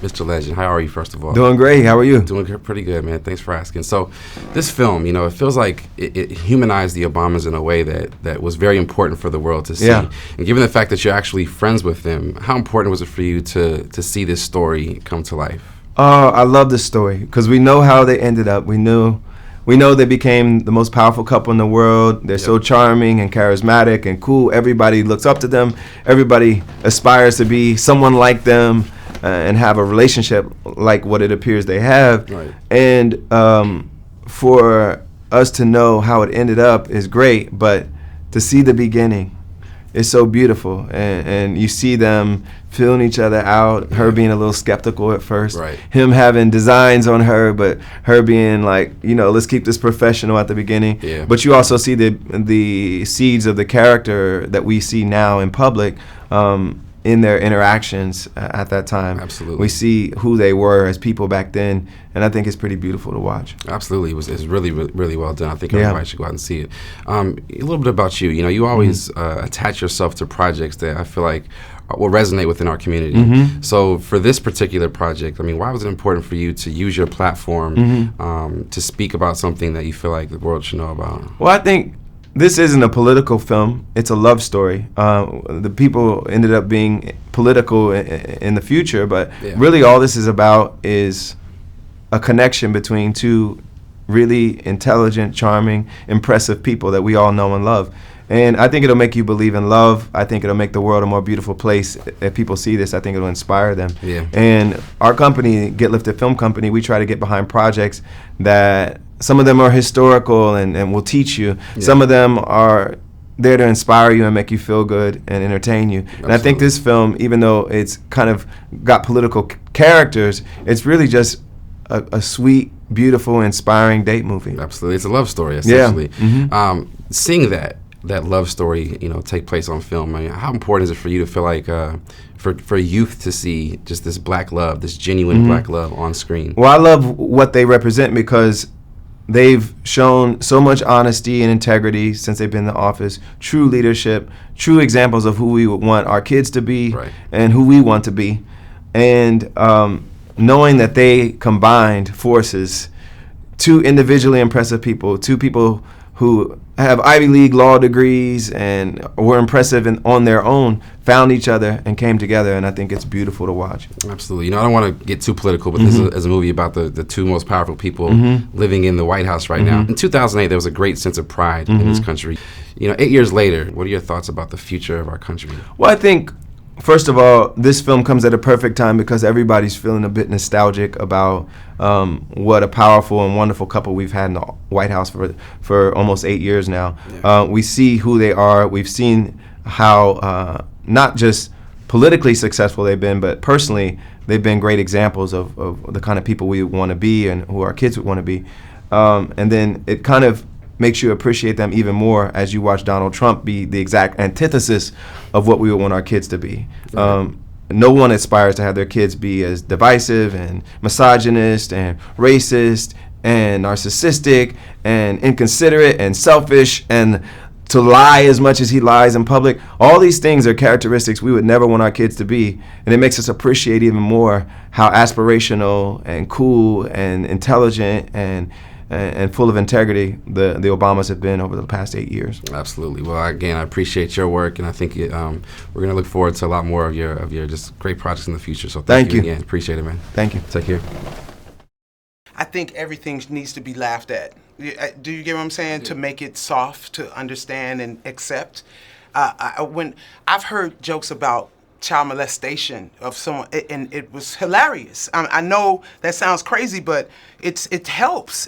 Mr. Legend, how are you, first of all? Doing great. How are you? Doing pretty good, man. Thanks for asking. So, this film, it feels like it humanized the Obamas in a way that was very important for the world to see. Yeah. And given the fact that you're actually friends with them, how important was it for you to see this story come to life? I love this story because we know how they ended up. We know they became the most powerful couple in the world. They're so charming and charismatic and cool. Everybody looks up to them. Everybody aspires to be someone like them and have a relationship like what it appears they have. Right. And for us to know how it ended up is great, but to see the beginning is so beautiful. And you see them filling each other out, her being a little skeptical at first, Right. him having designs on her, but her being like, let's keep this professional at the beginning. Yeah. But you also see the seeds of the character that we see now in public in their interactions at that time. Absolutely. We see who they were as people back then, and I think it's pretty beautiful to watch. Absolutely. It's really, really, really well done. I think everybody should go out and see it. A little bit about you. You always attach yourself to projects that I feel like will resonate within our community. So for this particular project, why was it important for you to use your platform to speak about something that you feel like the world should know about? Well, I think this isn't a political film. It's a love story. The people ended up being political in the future, but really all this is about is a connection between two really intelligent, charming, impressive people that we all know and love. And I think it'll make you believe in love. I think it'll make the world a more beautiful place. If people see this, I think it'll inspire them. Yeah. And our company, Get Lifted Film Company, we try to get behind projects that some of them are historical and will teach you. Yeah. Some of them are there to inspire you and make you feel good and entertain you. Absolutely. And I think this film, even though it's kind of got political characters, it's really just a sweet, beautiful, inspiring date movie. Absolutely. It's a love story, essentially. Yeah. Seeing that love story, take place on film, how important is it for you to feel like for youth to see just this black love, this genuine black love on screen? Well, I love what they represent because they've shown so much honesty and integrity since they've been in the office, true leadership, true examples of who we would want our kids to be and who we want to be. And knowing that they combined forces, two individually impressive people, two people who have Ivy League law degrees and were impressive on their own, found each other and came together, and I think it's beautiful to watch. Absolutely. I don't want to get too political, but this is a movie about the two most powerful people living in the White House right now. In 2008, there was a great sense of pride in this country. 8 years later, what are your thoughts about the future of our country? Well, I think, first of all, this film comes at a perfect time because everybody's feeling a bit nostalgic about what a powerful and wonderful couple we've had in the White House for almost 8 years now. Yeah. We see who they are. We've seen how not just politically successful they've been, but personally they've been great examples of the kind of people we want to be and who our kids would want to be. And then it kind of makes you appreciate them even more as you watch Donald Trump be the exact antithesis of what we would want our kids to be. No one aspires to have their kids be as divisive and misogynist and racist and narcissistic and inconsiderate and selfish and to lie as much as he lies in public. All these things are characteristics we would never want our kids to be, and it makes us appreciate even more how aspirational and cool and intelligent and full of integrity the Obamas have been over the past 8 years. Absolutely. Well, again, I appreciate your work, and I think we're going to look forward to a lot more of your just great projects in the future. So thank you again. Appreciate it, man. Thank you. Take care. I think everything needs to be laughed at. Do you get what I'm saying? To make it soft, to understand and accept. When I've heard jokes about child molestation of someone, and it was hilarious. I know that sounds crazy, but it helps.